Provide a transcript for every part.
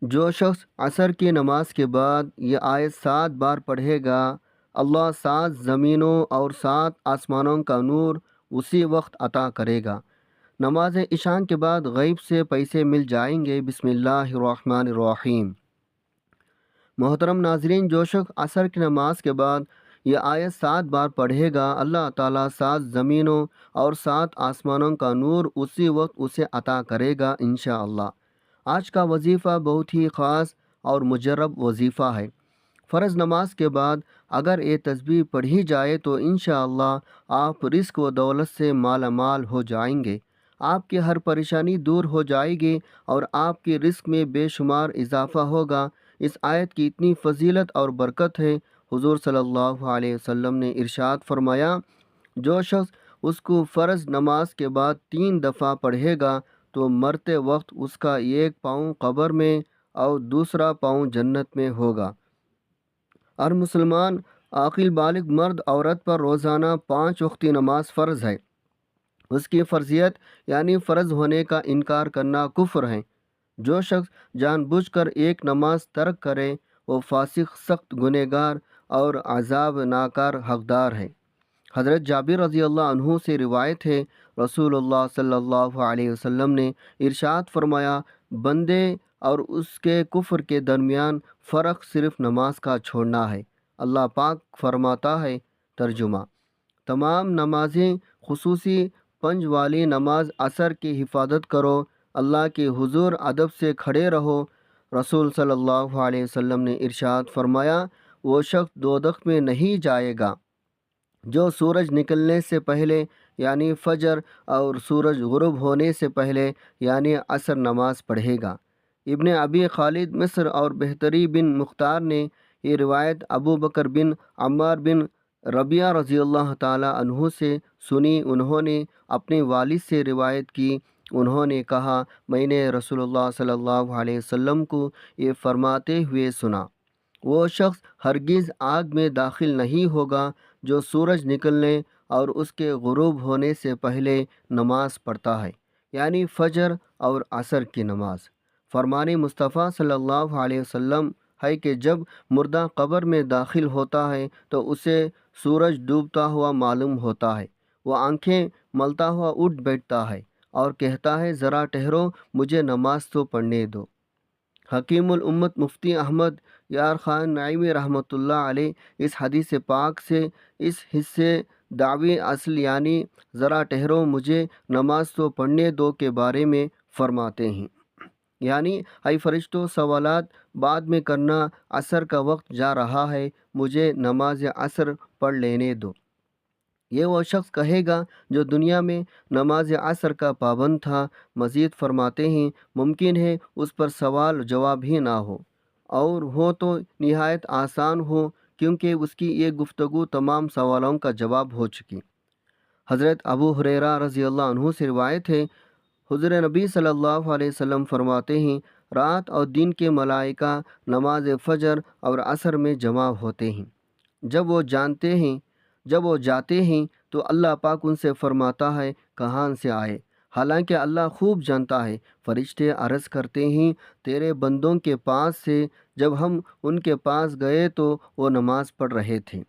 جو شخص عصر کی نماز کے بعد یہ آیت 7 بار پڑھے گا، اللہ 7 زمینوں اور 7 آسمانوں کا نور اسی وقت عطا کرے گا۔ نماز عشاء کے بعد غیب سے پیسے مل جائیں گے۔ بسم اللہ الرحمن الرحیم۔ محترم ناظرین، جو شخص عصر کی نماز کے بعد یہ آیت 7 بار پڑھے گا، اللہ تعالیٰ 7 زمینوں اور 7 آسمانوں کا نور اسی وقت اسے عطا کرے گا انشاءاللہ۔ آج کا وظیفہ بہت ہی خاص اور مجرب وظیفہ ہے۔ فرض نماز کے بعد اگر یہ تسبیح پڑھی جائے تو انشاءاللہ آپ رزق و دولت سے مالا مال ہو جائیں گے۔ آپ کی ہر پریشانی دور ہو جائے گی اور آپ کے رزق میں بے شمار اضافہ ہوگا۔ اس آیت کی اتنی فضیلت اور برکت ہے، حضور صلی اللہ علیہ وسلم نے ارشاد فرمایا، جو شخص اس کو فرض نماز کے بعد 3 دفعہ پڑھے گا تو مرتے وقت اس کا ایک پاؤں قبر میں اور دوسرا پاؤں جنت میں ہوگا۔ ہر مسلمان عاقل بالغ مرد عورت پر روزانہ 5 وقتی نماز فرض ہے۔ اس کی فرضیت یعنی فرض ہونے کا انکار کرنا کفر ہے۔ جو شخص جان بوجھ کر ایک نماز ترک کرے وہ فاسق، سخت گنہگار اور عذاب ناکار حقدار ہے۔ حضرت جابر رضی اللہ عنہ سے روایت ہے، رسول اللہ صلی اللہ علیہ وسلم نے ارشاد فرمایا، بندے اور اس کے کفر کے درمیان فرق صرف نماز کا چھوڑنا ہے۔ اللہ پاک فرماتا ہے، ترجمہ: تمام نمازیں خصوصی 5 والی نماز عصر کی حفاظت کرو، اللہ کے حضور ادب سے کھڑے رہو۔ رسول صلی اللہ علیہ وسلم نے ارشاد فرمایا، وہ شخص دوزخ میں نہیں جائے گا جو سورج نکلنے سے پہلے یعنی فجر اور سورج غروب ہونے سے پہلے یعنی عصر نماز پڑھے گا۔ ابن ابی خالد مصر اور بہتری بن مختار نے یہ روایت ابو بکر بن عمار بن ربیعہ رضی اللہ تعالی عنہ سے سنی۔ انہوں نے اپنے والد سے روایت کی، انہوں نے کہا، میں نے رسول اللہ صلی اللہ علیہ وسلم کو یہ فرماتے ہوئے سنا، وہ شخص ہرگز آگ میں داخل نہیں ہوگا جو سورج نکلنے اور اس کے غروب ہونے سے پہلے نماز پڑھتا ہے، یعنی فجر اور عصر کی نماز۔ فرمان مصطفیٰ صلی اللہ علیہ وسلم ہے کہ جب مردہ قبر میں داخل ہوتا ہے تو اسے سورج ڈوبتا ہوا معلوم ہوتا ہے۔ وہ آنکھیں ملتا ہوا اٹھ بیٹھتا ہے اور کہتا ہے، ذرا ٹھہرو، مجھے نماز تو پڑھنے دو۔ حکیم الامت مفتی احمد یار خان نعیمی رحمۃ اللہ علیہ اس حدیث پاک سے اس حصے دعوی اصل یعنی ذرا ٹھہرو مجھے نماز تو پڑھنے دو کے بارے میں فرماتے ہیں، یعنی اے فرشتوں، سوالات بعد میں کرنا، عصر کا وقت جا رہا ہے، مجھے نماز عصر پڑھ لینے دو۔ یہ وہ شخص کہے گا جو دنیا میں نماز عصر کا پابند تھا۔ مزید فرماتے ہیں، ممکن ہے اس پر سوال جواب ہی نہ ہو، اور ہو تو نہایت آسان ہو، کیونکہ اس کی یہ گفتگو تمام سوالوں کا جواب ہو چکی۔ حضرت ابو ہریرہ رضی اللہ عنہ سے روایت ہے، حضور نبی صلی اللہ علیہ وسلم فرماتے ہیں، رات اور دن کے ملائکہ نماز فجر اور عصر میں جمع ہوتے ہیں۔ جب وہ جاتے ہیں تو اللہ پاک ان سے فرماتا ہے، کہاں سے آئے؟ حالانکہ اللہ خوب جانتا ہے۔ فرشتے عرض کرتے ہیں، تیرے بندوں کے پاس سے، جب ہم ان کے پاس گئے تو وہ نماز پڑھ رہے تھے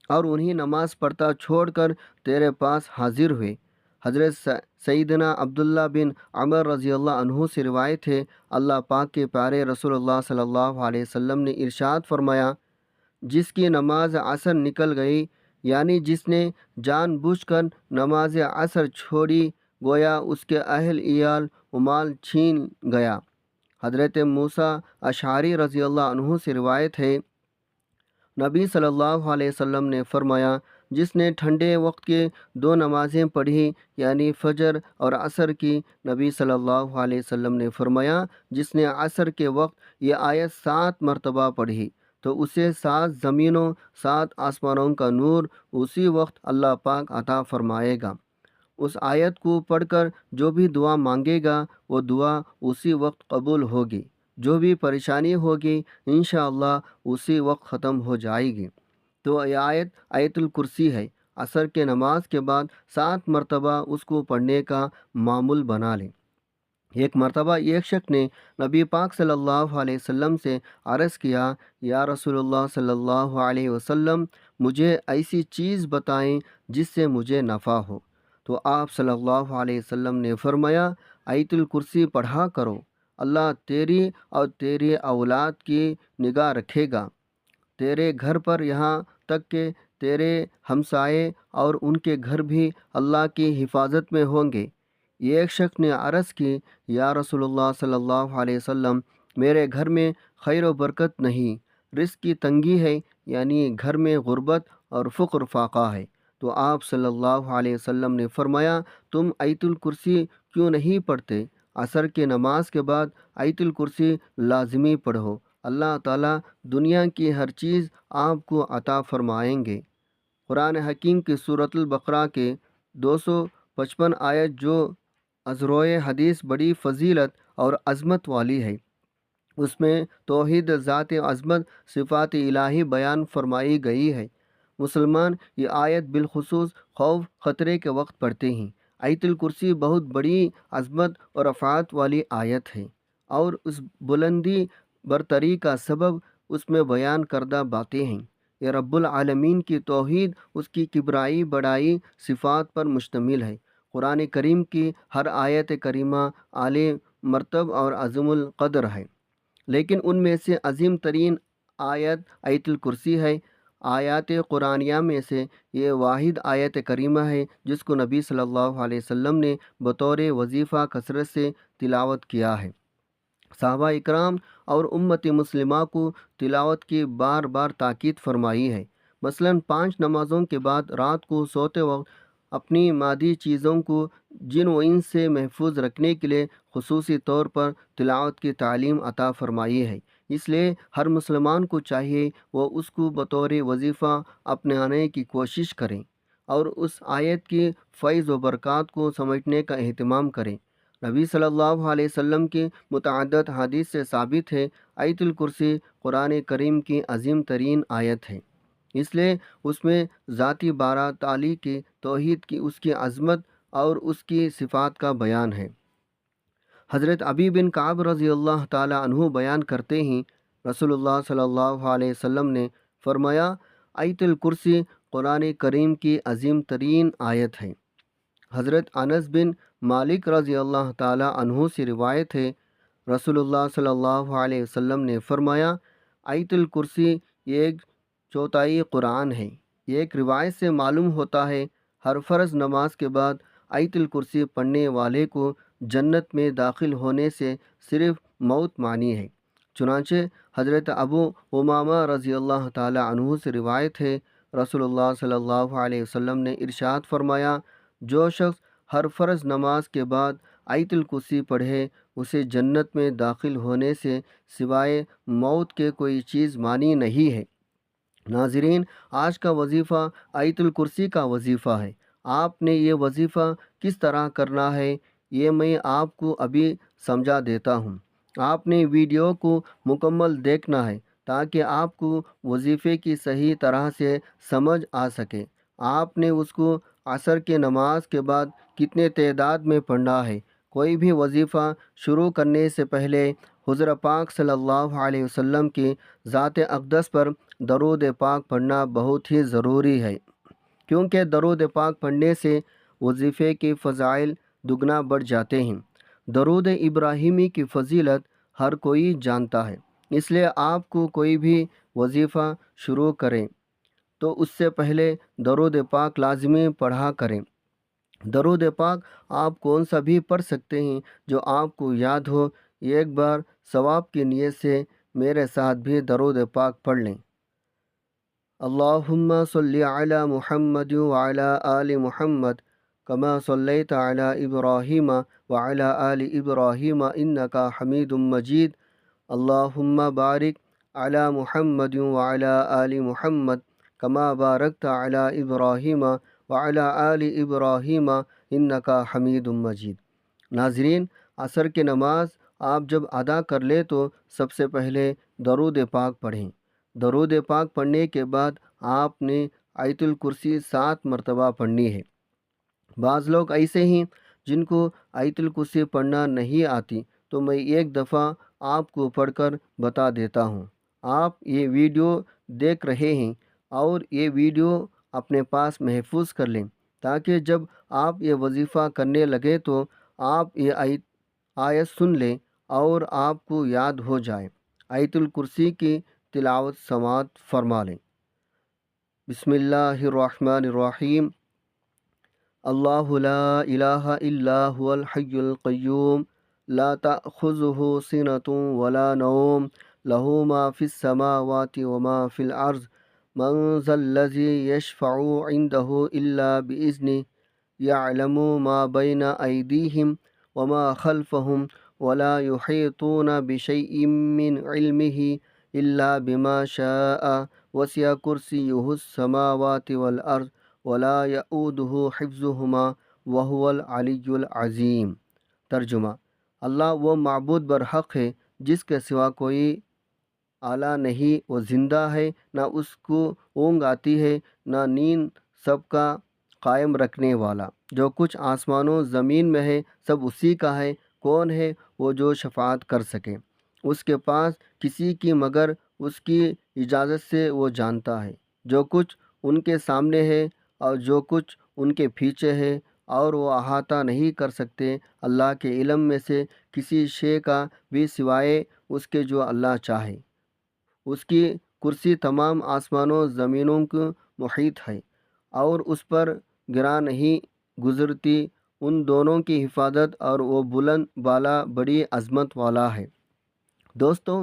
اور انہیں نماز پڑھتا چھوڑ کر تیرے پاس حاضر ہوئے۔ حضرت سیدنا عبداللہ بن عمر رضی اللہ عنہ سے روایت ہے، اللہ پاک کے پیارے رسول اللہ صلی اللہ علیہ وسلم نے ارشاد فرمایا، جس کی نماز عصر نکل گئی، یعنی جس نے جان بوجھ کر نماز عصر چھوڑی، گویا اس کے اہل عیال و مال چھین گیا۔ حضرت موسیٰ اشعری رضی اللہ عنہ سے روایت ہے، نبی صلی اللہ علیہ وسلم نے فرمایا، جس نے ٹھنڈے وقت کے 2 نمازیں پڑھی یعنی فجر اور عصر کی، نبی صلی اللہ علیہ وسلم نے فرمایا، جس نے عصر کے وقت یہ آیت 7 مرتبہ پڑھی تو اسے 7 زمینوں 7 آسمانوں کا نور اسی وقت اللہ پاک عطا فرمائے گا۔ اس آیت کو پڑھ کر جو بھی دعا مانگے گا وہ دعا اسی وقت قبول ہوگی، جو بھی پریشانی ہوگی انشاءاللہ اسی وقت ختم ہو جائے گی۔ تو یہ آیت آیت الکرسی ہے، عصر کے نماز کے بعد 7 مرتبہ اس کو پڑھنے کا معمول بنا لیں۔ ایک مرتبہ ایک شخص نے نبی پاک صلی اللہ علیہ وسلم سے عرض کیا، یا رسول اللہ صلی اللہ علیہ وسلم، مجھے ایسی چیز بتائیں جس سے مجھے نفع ہو۔ تو آپ صلی اللہ علیہ وسلم نے فرمایا، آیت الکرسی پڑھا کرو، اللہ تیری اور تیری اولاد کی نگاہ رکھے گا، تیرے گھر پر، یہاں تک کہ تیرے ہمسائے اور ان کے گھر بھی اللہ کی حفاظت میں ہوں گے۔ ایک شخص نے عرض کی، یا رسول اللہ صلی اللہ علیہ وسلم، میرے گھر میں خیر و برکت نہیں، رزق کی تنگی ہے، یعنی گھر میں غربت اور فقر فاقہ ہے۔ تو آپ صلی اللہ علیہ وسلم نے فرمایا، تم آیت الکرسی کیوں نہیں پڑھتے؟ عصر کی نماز کے بعد آیت الکرسی لازمی پڑھو، اللہ تعالیٰ دنیا کی ہر چیز آپ کو عطا فرمائیں گے۔ قرآن حکیم کی سورۃ البقرہ کے 255 آیت جو ازروئے حدیث بڑی فضیلت اور عظمت والی ہے، اس میں توحید ذات عظمت صفات الہی بیان فرمائی گئی ہے۔ مسلمان یہ آیت بالخصوص خوف خطرے کے وقت پڑھتے ہیں۔ آیت الکرسی بہت بڑی عظمت اور رفعت والی آیت ہے، اور اس بلندی برتری کا سبب اس میں بیان کردہ باتیں ہیں۔ یہ رب العالمین کی توحید، اس کی کبرائی بڑائی صفات پر مشتمل ہے۔ قرآن کریم کی ہر آیت کریمہ عالی مرتب اور عظیم القدر ہے، لیکن ان میں سے عظیم ترین آیت آیت الکرسی ہے۔ آیات قرآنیہ میں سے یہ واحد آیت کریمہ ہے جس کو نبی صلی اللہ علیہ وسلم نے بطور وظیفہ کثرت سے تلاوت کیا ہے۔ صحابہ اکرام اور امت مسلمہ کو تلاوت کی بار بار تاکید فرمائی ہے۔ مثلاً 5 نمازوں کے بعد رات کو سوتے وقت اپنی مادی چیزوں کو جن و انس سے محفوظ رکھنے کے لیے خصوصی طور پر تلاوت کی تعلیم عطا فرمائی ہے۔ اس لیے ہر مسلمان کو چاہیے وہ اس کو بطور وظیفہ اپنانے کی کوشش کریں اور اس آیت کی فیض و برکات کو سمجھنے کا اہتمام کریں۔ نبی صلی اللہ علیہ وسلم کی متعدد حدیث سے ثابت ہے، آیت الکرسی قرآن کریم کی عظیم ترین آیت ہے، اس لیے اس میں ذاتی بارہ تعالی کی توحید کی، اس کی عظمت اور اس کی صفات کا بیان ہے۔ حضرت ابی بن کعب رضی اللہ تعالی عنہ بیان کرتے ہیں، رسول اللہ صلی اللہ علیہ وسلم نے فرمایا، آیت الکرسی قرآن کریم کی عظیم ترین آیت ہے۔ حضرت انس بن مالک رضی اللہ تعالی عنہ سے روایت ہے، رسول اللہ صلی اللہ علیہ وسلم نے فرمایا، آیت الکرسی ایک چوتھائی قرآن ہے۔ ایک روایت سے معلوم ہوتا ہے ہر فرض نماز کے بعد آیت الکرسی پڑھنے والے کو جنت میں داخل ہونے سے صرف موت مانی ہے۔ چنانچہ حضرت ابو امامہ رضی اللہ تعالی عنہ سے روایت ہے، رسول اللہ صلی اللہ علیہ وسلم نے ارشاد فرمایا، جو شخص ہر فرض نماز کے بعد آیت الکرسی پڑھے اسے جنت میں داخل ہونے سے سوائے موت کے کوئی چیز مانی نہیں ہے۔ ناظرین، آج کا وظیفہ آیت الکرسی کا وظیفہ ہے۔ آپ نے یہ وظیفہ کس طرح کرنا ہے یہ میں آپ کو ابھی سمجھا دیتا ہوں۔ آپ نے ویڈیو کو مکمل دیکھنا ہے تاکہ آپ کو وظیفے کی صحیح طرح سے سمجھ آ سکے۔ آپ نے اس کو عصر کی نماز کے بعد کتنے تعداد میں پڑھنا ہے۔ کوئی بھی وظیفہ شروع کرنے سے پہلے حضور پاک صلی اللہ علیہ وسلم کی ذات اقدس پر درود پاک پڑھنا بہت ہی ضروری ہے، کیونکہ درود پاک پڑھنے سے وظیفے کے فضائل دگنا بڑھ جاتے ہیں۔ درود ابراہیمی کی فضیلت ہر کوئی جانتا ہے، اس لیے آپ کو کوئی بھی وظیفہ شروع کریں تو اس سے پہلے درود پاک لازمی پڑھا کریں۔ درود پاک آپ کون سا بھی پڑھ سکتے ہیں جو آپ کو یاد ہو۔ ایک بار ثواب کی نیت سے میرے ساتھ بھی درود پاک پڑھ لیں۔ اللہم صلی علی محمد وعلی آل محمد کما صلیت علی ابراہیم وعلی آل ابراہیم انکا حمید مجید۔ اللہم بارک علی محمد وعلی آل محمد کما بارکت علی ابراہیم وعلی آل ابراہیم انکا حمید مجید۔ ناظرین، عصر کی نماز آپ جب ادا کر لیں تو سب سے پہلے درود پاک پڑھیں۔ درود پاک پڑھنے کے بعد آپ نے آیت الکرسی 7 مرتبہ پڑھنی ہے۔ بعض لوگ ایسے ہیں جن کو آیت الکرسی پڑھنا نہیں آتی تو میں ایک دفعہ آپ کو پڑھ کر بتا دیتا ہوں۔ آپ یہ ویڈیو دیکھ رہے ہیں اور یہ ویڈیو اپنے پاس محفوظ کر لیں تاکہ جب آپ یہ وظیفہ کرنے لگے تو آپ یہ آیت سن لیں اور آپ کو یاد ہو جائے۔ آیت الکرسی کی تلاوت سماعت فرما لیں۔ بسم اللہ الرحمن الرحیم۔ اللہ لا الہ الا هو الحی القیوم لا تأخذہ سنۃ ولا نوم لہ ما فی السماوات وما فی الارض من ذا الذی یشفع عندہ الا بإذنہ یعلم ما بین ایدیہم وما خلفہم ولا یحیطون بشیء من علمہ الا بما شاء وسع کرسیہ السماوات والارض ولا یؤودہ حفظہما وہو العلی العظیم۔ ترجمہ: اللہ وہ معبود برحق ہے جس کے سوا کوئی اعلیٰ نہیں، وہ زندہ ہے، نہ اس کو اونگ آتی ہے نہ نیند، سب کا قائم رکھنے والا۔ جو کچھ آسمانوں زمین میں ہے سب اسی کا ہے۔ کون ہے وہ جو شفاعت کر سکے؟ اس کے پاس کسی کی مگر اس کی اجازت سے وہ جانتا ہے جو کچھ ان کے سامنے ہے اور جو کچھ ان کے پیچھے ہے، اور وہ احاطہ نہیں کر سکتے اللہ کے علم میں سے کسی شے کا بھی سوائے اس کے جو اللہ چاہے۔ اس کی کرسی تمام آسمانوں زمینوں کو محیط ہے اور اس پر گراں نہیں گزرتی۔ ان دونوں کی حفاظت اور وہ بلند بالا بڑی عظمت والا ہے۔ دوستو،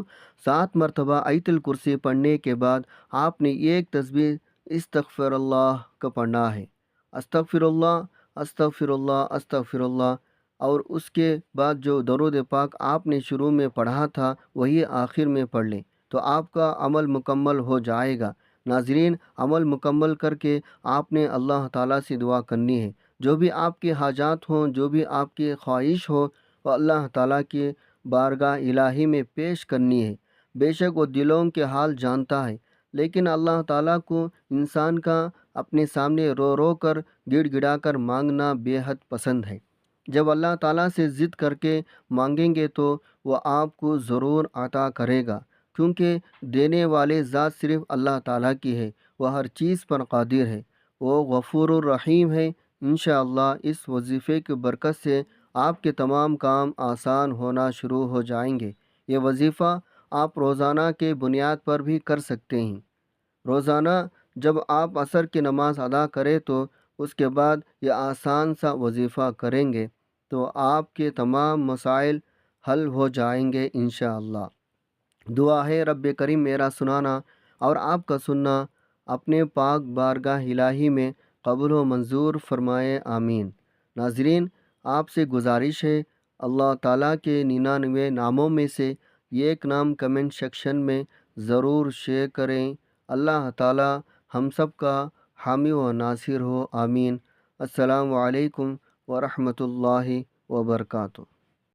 7 مرتبہ آیت الکرسی پڑھنے کے بعد آپ نے ایک تسبیح استغفر اللہ کا پڑھنا ہے۔ استغفر اللہ، استغفر اللہ، استغفر اللہ، اور اس کے بعد جو درود پاک آپ نے شروع میں پڑھا تھا وہی آخر میں پڑھ لیں تو آپ کا عمل مکمل ہو جائے گا۔ ناظرین، عمل مکمل کر کے آپ نے اللہ تعالیٰ سے دعا کرنی ہے۔ جو بھی آپ کے حاجات ہوں، جو بھی آپ کی خواہش ہو، وہ اللہ تعالیٰ کی بارگاہ الہی میں پیش کرنی ہے۔ بے شک وہ دلوں کے حال جانتا ہے، لیکن اللہ تعالیٰ کو انسان کا اپنے سامنے رو رو کر گڑ گڑا کر مانگنا بے حد پسند ہے۔ جب اللہ تعالیٰ سے ضد کر کے مانگیں گے تو وہ آپ کو ضرور عطا کرے گا، کیونکہ دینے والے ذات صرف اللہ تعالیٰ کی ہے۔ وہ ہر چیز پر قادر ہے، وہ غفور الرحیم ہے۔ انشاءاللہ اس وظیفے کی برکت سے آپ کے تمام کام آسان ہونا شروع ہو جائیں گے۔ یہ وظیفہ آپ روزانہ کے بنیاد پر بھی کر سکتے ہیں۔ روزانہ جب آپ عصر کی نماز ادا کریں تو اس کے بعد یہ آسان سا وظیفہ کریں گے تو آپ کے تمام مسائل حل ہو جائیں گے انشاءاللہ۔ دعا ہے رب کریم میرا سنانا اور آپ کا سننا اپنے پاک بارگاہ الہی میں قبول و منظور فرمائے، آمین۔ ناظرین، آپ سے گزارش ہے اللہ تعالیٰ کے 99 ناموں میں سے ایک نام کمنٹ سیکشن میں ضرور شیئر کریں۔ اللہ تعالیٰ ہم سب کا حامی و ناصر ہو، آمین۔ السلام علیکم ورحمۃ اللہ وبرکاتہ۔